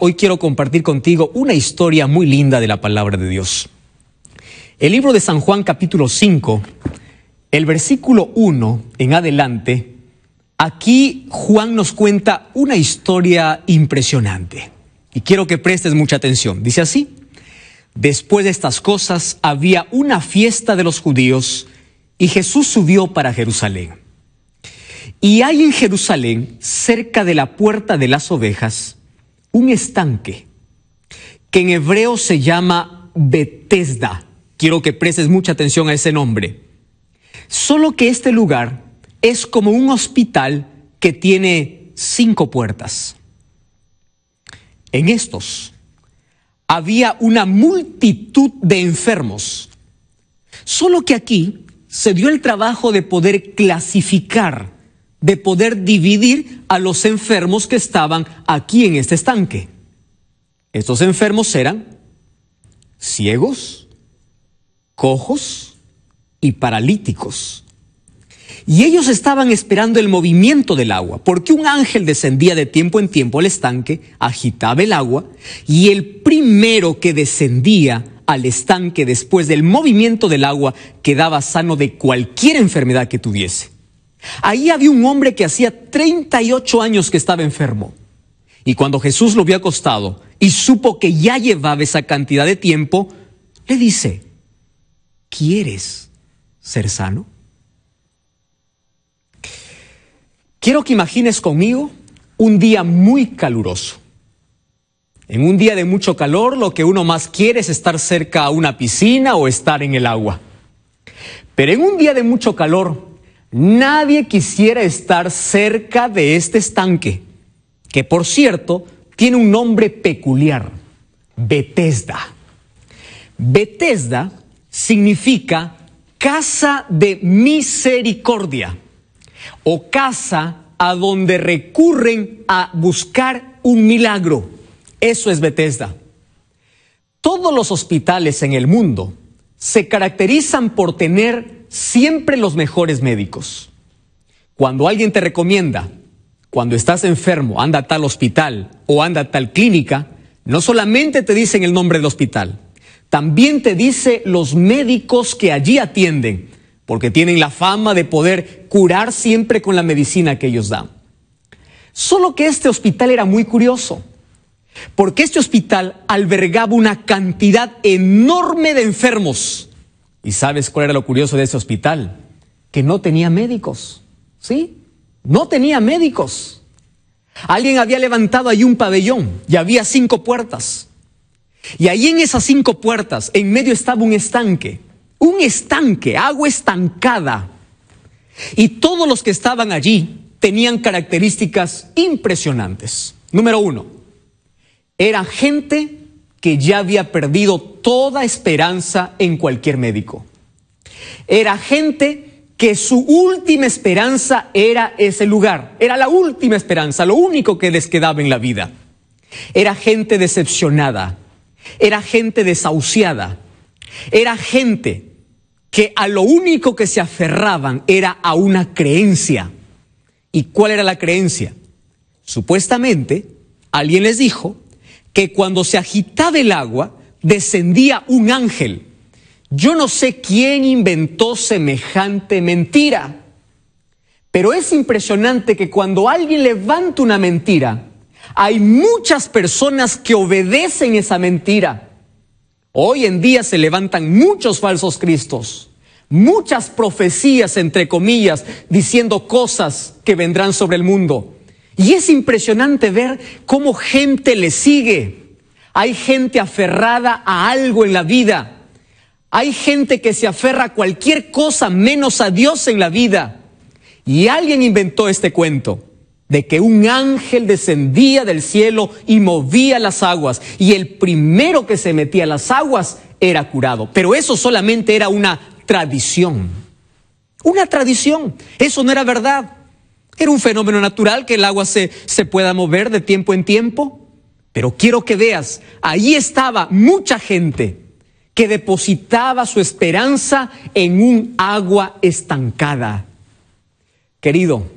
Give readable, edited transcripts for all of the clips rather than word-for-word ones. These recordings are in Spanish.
hoy quiero compartir contigo una historia muy linda de la palabra de Dios. El libro de San Juan capítulo 5, el versículo 1 en adelante, aquí Juan nos cuenta una historia impresionante. Y quiero que prestes mucha atención. Dice así: después de estas cosas había una fiesta de los judíos y Jesús subió para Jerusalén. Y hay en Jerusalén, cerca de la puerta de las ovejas, un estanque que en hebreo se llama Betesda. Quiero que prestes mucha atención a ese nombre. Solo que este lugar es como un hospital que tiene 5 puertas. En estos había una multitud de enfermos. Solo que aquí se dio el trabajo de poder clasificar, de poder dividir a los enfermos que estaban aquí en este estanque. Estos enfermos eran ciegos, cojos y paralíticos. Y ellos estaban esperando el movimiento del agua, porque un ángel descendía de tiempo en tiempo al estanque, agitaba el agua, y el primero que descendía al estanque después del movimiento del agua quedaba sano de cualquier enfermedad que tuviese. Ahí había un hombre que hacía 38 años que estaba enfermo. Y cuando Jesús lo vio acostado y supo que ya llevaba esa cantidad de tiempo, le dice: ¿quieres ser sano? Quiero que imagines conmigo un día muy caluroso. En un día de mucho calor, lo que uno más quiere es estar cerca a una piscina o estar en el agua. Pero en un día de mucho calor, nadie quisiera estar cerca de este estanque, que por cierto tiene un nombre peculiar: Betesda. Betesda significa casa de misericordia, o casa a donde recurren a buscar un milagro. Eso es Betesda. Todos los hospitales en el mundo se caracterizan por tener siempre los mejores médicos. Cuando alguien te recomienda, cuando estás enfermo, anda a tal hospital o anda a tal clínica, no solamente te dicen el nombre del hospital, también te dice los médicos que allí atienden, porque tienen la fama de poder curar siempre con la medicina que ellos dan. Solo que este hospital era muy curioso, porque este hospital albergaba una cantidad enorme de enfermos. ¿Y sabes cuál era lo curioso de ese hospital? Que no tenía médicos, ¿sí? No tenía médicos. Alguien había levantado ahí un pabellón y había 5 puertas. Y ahí en esas 5 puertas, en medio estaba un estanque, agua estancada. Y todos los que estaban allí tenían características impresionantes. Número 1, era gente que ya había perdido toda esperanza en cualquier médico. Era gente que su última esperanza era ese lugar. Era la última esperanza, lo único que les quedaba en la vida. Era gente decepcionada. Era gente desahuciada. Era gente que a lo único que se aferraban era a una creencia. ¿Y cuál era la creencia? Supuestamente, alguien les dijo que cuando se agitaba el agua, descendía un ángel. Yo no sé quién inventó semejante mentira, pero es impresionante que cuando alguien levanta una mentira, hay muchas personas que obedecen esa mentira. Hoy en día se levantan muchos falsos cristos, muchas profecías, entre comillas, diciendo cosas que vendrán sobre el mundo. Y es impresionante ver cómo gente le sigue. Hay gente aferrada a algo en la vida. Hay gente que se aferra a cualquier cosa menos a Dios en la vida. Y alguien inventó este cuento de que un ángel descendía del cielo y movía las aguas. Y el primero que se metía a las aguas era curado. Pero eso solamente era una tradición. Una tradición. Eso no era verdad. Era un fenómeno natural que el agua se pueda mover de tiempo en tiempo. Pero quiero que veas, ahí estaba mucha gente que depositaba su esperanza en un agua estancada. Querido,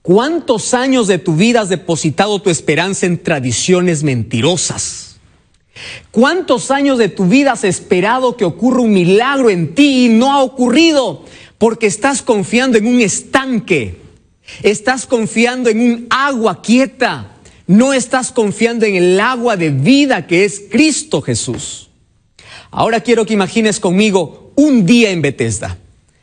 ¿Cuántos años de tu vida has depositado tu esperanza en tradiciones mentirosas? ¿Cuántos años de tu vida has esperado que ocurra un milagro en ti y no ha ocurrido? Porque estás confiando en un estanque, estás confiando en un agua quieta, no estás confiando en el agua de vida que es Cristo Jesús. Ahora quiero que imagines conmigo un día en Bethesda.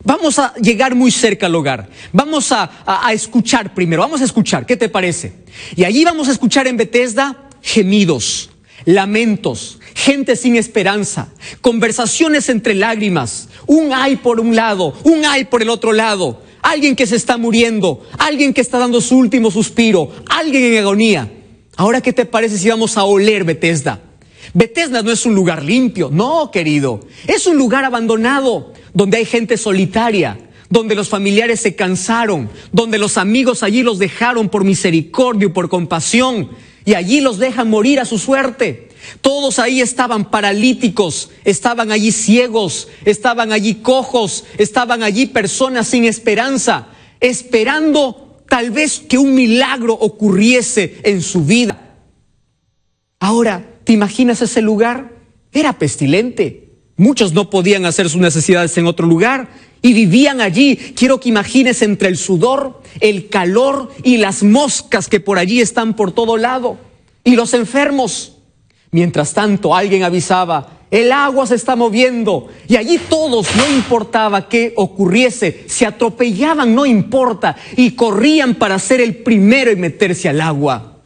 Vamos a llegar muy cerca al hogar. Vamos a escuchar primero. Vamos a escuchar, ¿qué te parece? Y allí vamos a escuchar en Bethesda gemidos, lamentos, gente sin esperanza, conversaciones entre lágrimas, un ay por un lado, un ay por el otro lado, alguien que se está muriendo, alguien que está dando su último suspiro, alguien en agonía. Ahora, ¿qué te parece si vamos a oler Bethesda? Bethesda no es un lugar limpio, no, querido. Es un lugar abandonado, donde hay gente solitaria, donde los familiares se cansaron, donde los amigos allí los dejaron por misericordia y por compasión, y allí los dejan morir a su suerte. Todos ahí estaban paralíticos, estaban allí ciegos, estaban allí cojos, estaban allí personas sin esperanza, esperando tal vez que un milagro ocurriese en su vida. Ahora, ¿te imaginas ese lugar? Era pestilente. Muchos no podían hacer sus necesidades en otro lugar y vivían allí. Quiero que imagines entre el sudor, el calor y las moscas que por allí están por todo lado. Y los enfermos. Mientras tanto, alguien avisaba, el agua se está moviendo. Y allí todos, no importaba qué ocurriese, se atropellaban, no importa, y corrían para ser el primero en meterse al agua.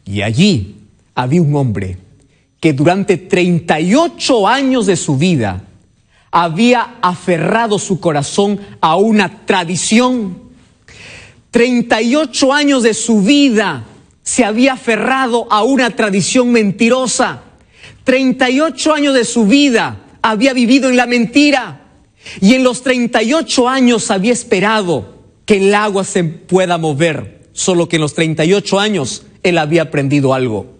Y allí había un hombre que durante 38 años de su vida había aferrado su corazón a una tradición. 38 años de su vida se había aferrado a una tradición mentirosa. 38 años de su vida había vivido en la mentira. Y en los 38 años había esperado que el agua se pueda mover. Solo que en los 38 años él había aprendido algo: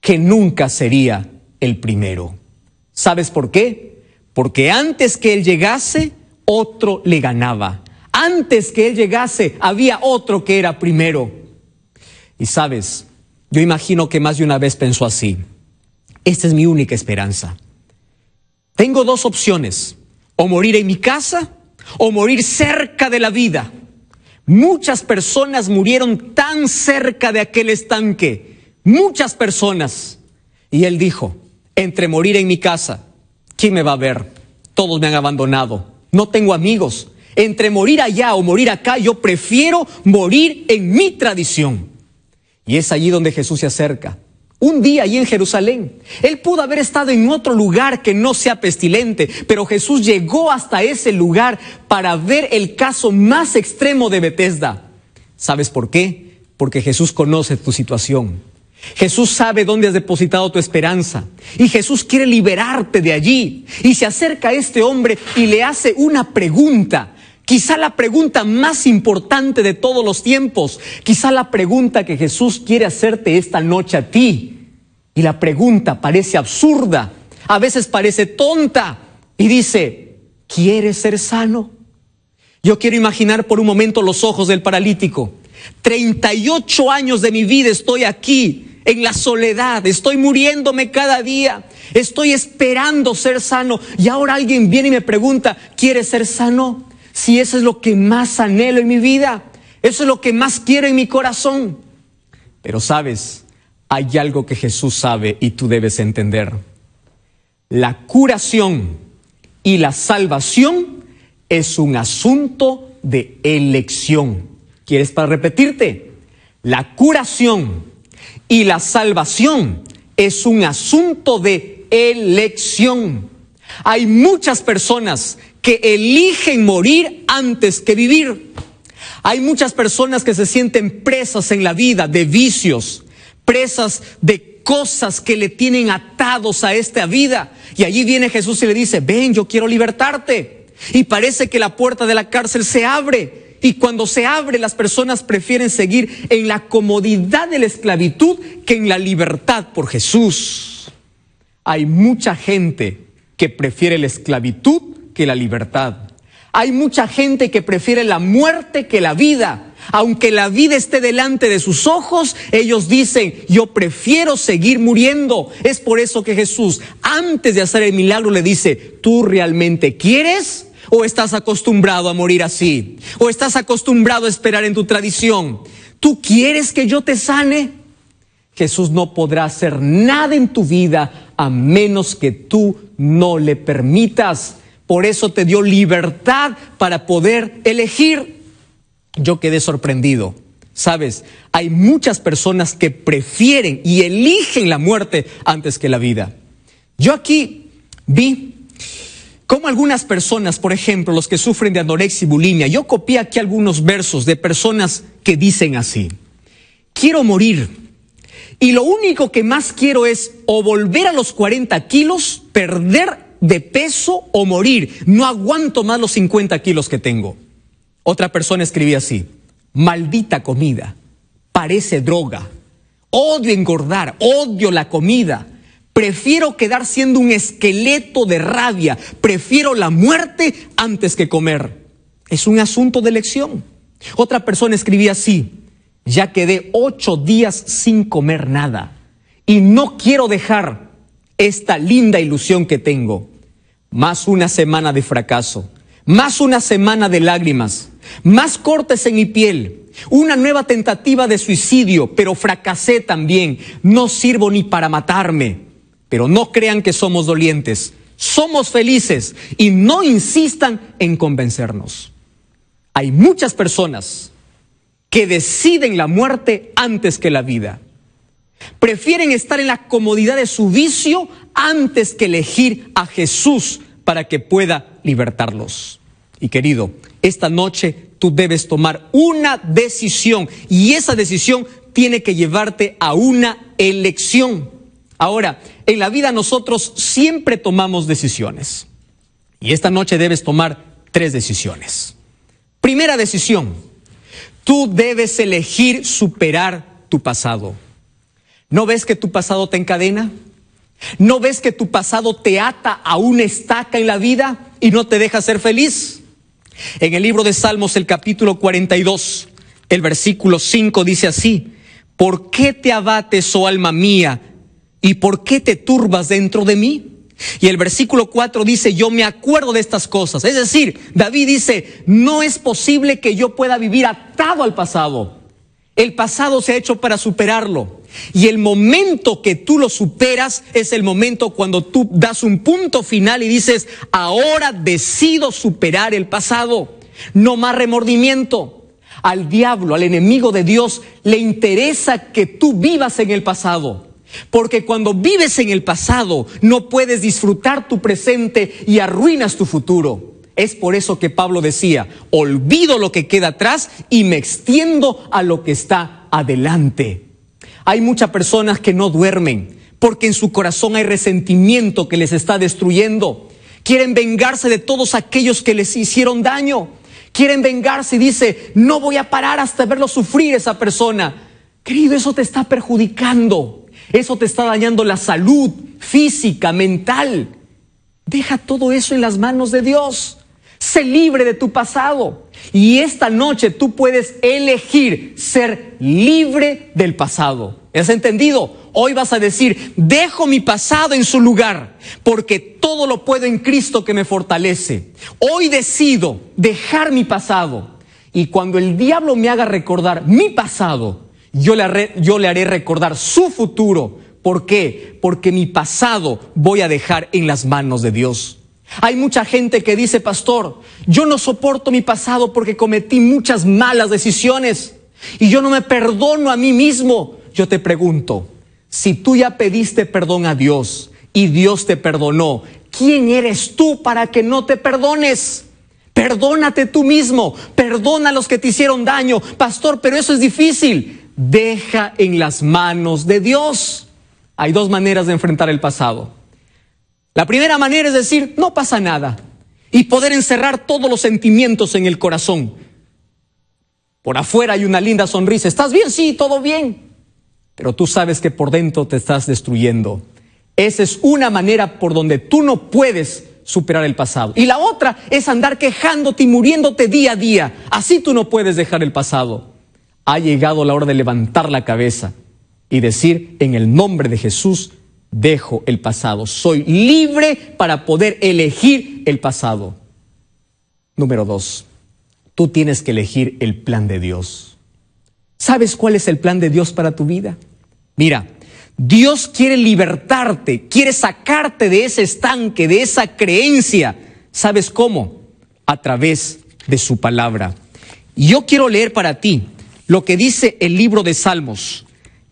que nunca sería el primero. ¿Sabes por qué? Porque antes que él llegase, otro le ganaba. Antes que él llegase, había otro que era primero. Y sabes, yo imagino que más de una vez pensó así: esta es mi única esperanza. Tengo dos opciones: o morir en mi casa o morir cerca de la vida. Muchas personas murieron tan cerca de aquel estanque. Muchas personas. Y él dijo: entre morir en mi casa, ¿quién me va a ver? Todos me han abandonado, no tengo amigos. Entre morir allá o morir acá, yo prefiero morir en mi tradición. Y es allí donde Jesús se acerca. Un día allí en Jerusalén. Él pudo haber estado en otro lugar que no sea pestilente, pero Jesús llegó hasta ese lugar para ver el caso más extremo de Bethesda. ¿Sabes por qué? Porque Jesús conoce tu situación. Jesús sabe dónde has depositado tu esperanza y Jesús quiere liberarte de allí. Y se acerca a este hombre y le hace una pregunta, quizá la pregunta más importante de todos los tiempos, quizá la pregunta que Jesús quiere hacerte esta noche a ti. Y la pregunta parece absurda, a veces parece tonta, y dice: ¿quieres ser sano? Yo quiero imaginar por un momento los ojos del paralítico. 38 años de mi vida estoy aquí en la soledad, estoy muriéndome cada día, estoy esperando ser sano, y ahora alguien viene y me pregunta: ¿quieres ser sano? Si eso es lo que más anhelo en mi vida, eso es lo que más quiero en mi corazón. Pero sabes, hay algo que Jesús sabe y tú debes entender: la curación y la salvación es un asunto de elección. ¿Quieres para repetirte? La curación y la salvación es un asunto de elección. Hay muchas personas que eligen morir antes que vivir. Hay muchas personas que se sienten presas en la vida de vicios, presas de cosas que le tienen atados a esta vida. Y allí viene Jesús y le dice: ven, yo quiero libertarte. Y parece que la puerta de la cárcel se abre. Y cuando se abre, las personas prefieren seguir en la comodidad de la esclavitud que en la libertad por Jesús. Hay mucha gente que prefiere la esclavitud que la libertad. Hay mucha gente que prefiere la muerte que la vida. Aunque la vida esté delante de sus ojos, ellos dicen, yo prefiero seguir muriendo. Es por eso que Jesús, antes de hacer el milagro, le dice, ¿tú realmente quieres o estás acostumbrado a morir así? ¿O estás acostumbrado a esperar en tu tradición? ¿Tú quieres que yo te sane? Jesús no podrá hacer nada en tu vida a menos que tú no le permitas. Por eso te dio libertad para poder elegir. Yo quedé sorprendido. Sabes, hay muchas personas que prefieren y eligen la muerte antes que la vida. Yo aquí vi cómo algunas personas, por ejemplo, los que sufren de anorexia y bulimia, yo copié aquí algunos versos de personas que dicen así: quiero morir y lo único que más quiero es o volver a los 40 kilos, perder de peso o morir. No aguanto más los 50 kilos que tengo. Otra persona escribía así: maldita comida, parece droga, odio engordar, odio la comida, prefiero quedar siendo un esqueleto de rabia, prefiero la muerte antes que comer. Es un asunto de elección. Otra persona escribía así: ya quedé 8 días sin comer nada y no quiero dejar esta linda ilusión que tengo. Más una semana de fracaso, más una semana de lágrimas, más cortes en mi piel, una nueva tentativa de suicidio, pero fracasé también. No sirvo ni para matarme. Pero no crean que somos dolientes, somos felices y no insistan en convencernos. Hay muchas personas que deciden la muerte antes que la vida. Prefieren estar en la comodidad de su vicio antes que elegir a Jesús para que pueda libertarlos. Y querido, esta noche tú debes tomar una decisión y esa decisión tiene que llevarte a una elección. Ahora, en la vida nosotros siempre tomamos decisiones y esta noche debes tomar 3 decisiones. Primera decisión: tú debes elegir superar tu pasado. ¿No ves que tu pasado te encadena? ¿No ves que tu pasado te ata a una estaca en la vida y no te deja ser feliz? En el libro de Salmos, el capítulo 42, el versículo 5 dice así: ¿por qué te abates, oh alma mía, y por qué te turbas dentro de mí? Y el versículo 4 dice: yo me acuerdo de estas cosas. Es decir, David dice, no es posible que yo pueda vivir atado al pasado. El pasado se ha hecho para superarlo. Y el momento que tú lo superas es el momento cuando tú das un punto final y dices, ahora decido superar el pasado. No más remordimiento. Al diablo, al enemigo de Dios, le interesa que tú vivas en el pasado. Porque cuando vives en el pasado, no puedes disfrutar tu presente y arruinas tu futuro. Es por eso que Pablo decía, olvido lo que queda atrás y me extiendo a lo que está adelante. Hay muchas personas que no duermen porque en su corazón hay resentimiento que les está destruyendo. Quieren vengarse de todos aquellos que les hicieron daño. Quieren vengarse y dice, no voy a parar hasta verlo sufrir esa persona. Querido, eso te está perjudicando. Eso te está dañando la salud física, mental. Deja todo eso en las manos de Dios. Sé libre de tu pasado. Y esta noche tú puedes elegir ser libre del pasado. ¿Has entendido? Hoy vas a decir, dejo mi pasado en su lugar, porque todo lo puedo en Cristo que me fortalece. Hoy decido dejar mi pasado. Y cuando el diablo me haga recordar mi pasado, yo le haré recordar su futuro. ¿Por qué? Porque mi pasado voy a dejar en las manos de Dios. Hay mucha gente que dice, pastor, yo no soporto mi pasado porque cometí muchas malas decisiones y yo no me perdono a mí mismo. Yo te pregunto, si tú ya pediste perdón a Dios y Dios te perdonó, ¿quién eres tú para que no te perdones? Perdónate tú mismo, perdona a los que te hicieron daño. Pastor, pero eso es difícil. Deja en las manos de Dios. Hay 2 maneras de enfrentar el pasado. La primera manera es decir, no pasa nada, y poder encerrar todos los sentimientos en el corazón. Por afuera hay una linda sonrisa. ¿Estás bien? Sí, todo bien. Pero tú sabes que por dentro te estás destruyendo. Esa es una manera por donde tú no puedes superar el pasado. Y la otra es andar quejándote y muriéndote día a día. Así tú no puedes dejar el pasado. Ha llegado la hora de levantar la cabeza y decir: en el nombre de Jesús, dejo el pasado. Soy libre para poder elegir el pasado. Número 2, tú tienes que elegir el plan de Dios. ¿Sabes cuál es el plan de Dios para tu vida? Mira, Dios quiere libertarte, quiere sacarte de ese estanque, de esa creencia. ¿Sabes cómo? A través de su palabra. Y yo quiero leer para ti lo que dice el libro de Salmos,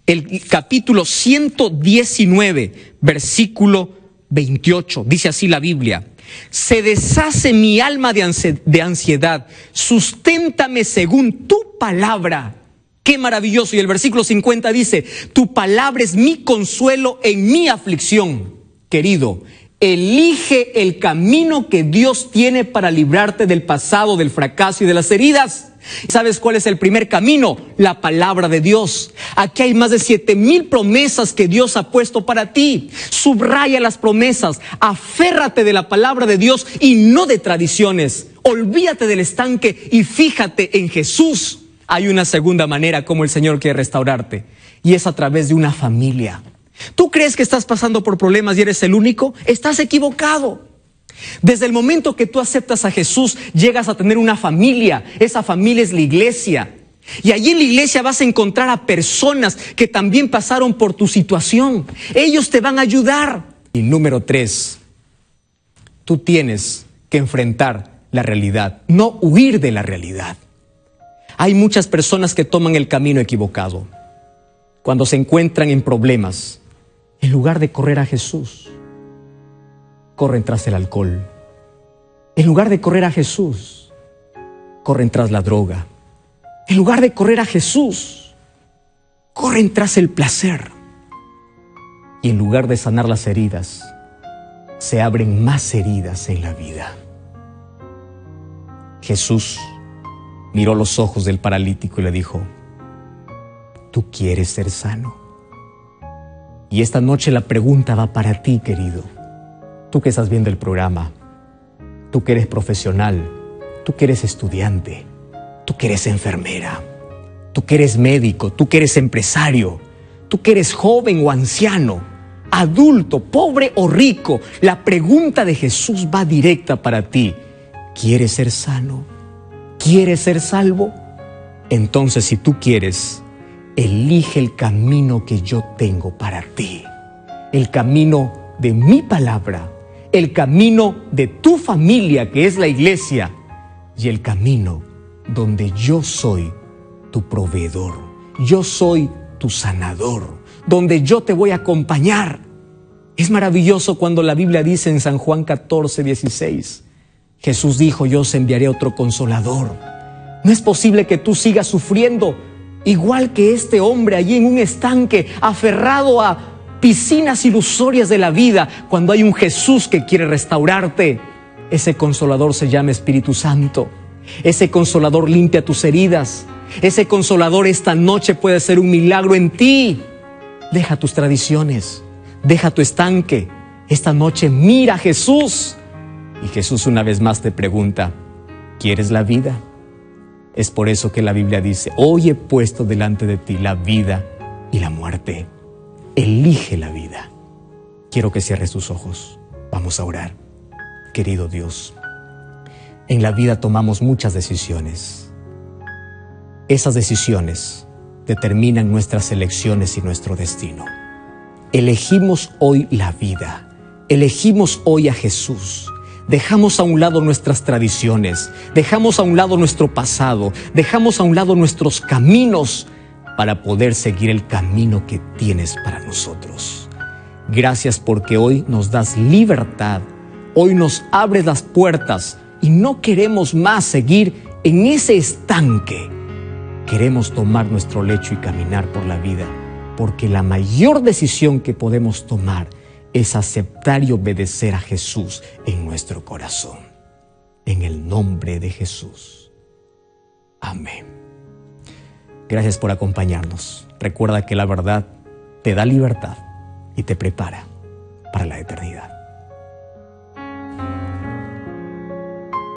el capítulo 119, versículo 28. Dice así la Biblia: se deshace mi alma de ansiedad, susténtame según tu palabra. ¡Qué maravilloso! Y el versículo 50 dice: tu palabra es mi consuelo en mi aflicción. Querido, elige el camino que Dios tiene para librarte del pasado, del fracaso y de las heridas. ¿Sabes cuál es el primer camino? La palabra de Dios. Aquí hay más de 7,000 promesas que Dios ha puesto para ti. Subraya las promesas, aférrate de la palabra de Dios y no de tradiciones. Olvídate del estanque y fíjate en Jesús. Hay una segunda manera como el Señor quiere restaurarte, y es a través de una familia. ¿Tú crees que estás pasando por problemas y eres el único? Estás equivocado. Desde el momento que tú aceptas a Jesús, llegas a tener una familia. Esa familia es la iglesia. Y allí en la iglesia vas a encontrar a personas que también pasaron por tu situación. Ellos te van a ayudar. Y número 3, tú tienes que enfrentar la realidad, no huir de la realidad. Hay muchas personas que toman el camino equivocado. Cuando se encuentran en problemas, en lugar de correr a Jesús, corren tras el alcohol. En lugar de correr a Jesús, corren tras la droga. En lugar de correr a Jesús, corren tras el placer. Y en lugar de sanar las heridas, se abren más heridas en la vida. Jesús miró los ojos del paralítico y le dijo: ¿tú quieres ser sano? Y esta noche la pregunta va para ti, querido. Tú que estás viendo el programa, tú que eres profesional, tú que eres estudiante, tú que eres enfermera, tú que eres médico, tú que eres empresario, tú que eres joven o anciano, adulto, pobre o rico. La pregunta de Jesús va directa para ti. ¿Quieres ser sano? ¿Quieres ser salvo? Entonces, si tú quieres, elige el camino que yo tengo para ti. El camino de mi palabra, el camino de tu familia, que es la iglesia, y el camino donde yo soy tu proveedor, yo soy tu sanador, donde yo te voy a acompañar. Es maravilloso cuando la Biblia dice en San Juan 14:16, Jesús dijo: yo os enviaré otro consolador. No es posible que tú sigas sufriendo igual que este hombre allí en un estanque, aferrado a piscinas ilusorias de la vida, cuando hay un Jesús que quiere restaurarte. Ese consolador se llama Espíritu Santo. Ese consolador limpia tus heridas. Ese consolador esta noche puede ser un milagro en ti. Deja tus tradiciones, deja tu estanque. Esta noche mira a Jesús. Y Jesús una vez más te pregunta: ¿quieres la vida? Es por eso que la Biblia dice: hoy he puesto delante de ti la vida y la muerte. Elige la vida. Quiero que cierres tus ojos. Vamos a orar. Querido Dios, en la vida tomamos muchas decisiones. Esas decisiones determinan nuestras elecciones y nuestro destino. Elegimos hoy la vida. Elegimos hoy a Jesús. Dejamos a un lado nuestras tradiciones, dejamos a un lado nuestro pasado, dejamos a un lado nuestros caminos para poder seguir el camino que tienes para nosotros. Gracias porque hoy nos das libertad, hoy nos abres las puertas y no queremos más seguir en ese estanque. Queremos tomar nuestro lecho y caminar por la vida, porque la mayor decisión que podemos tomar es aceptar y obedecer a Jesús en nuestro corazón. En el nombre de Jesús. Amén. Gracias por acompañarnos. Recuerda que la verdad te da libertad y te prepara para la eternidad.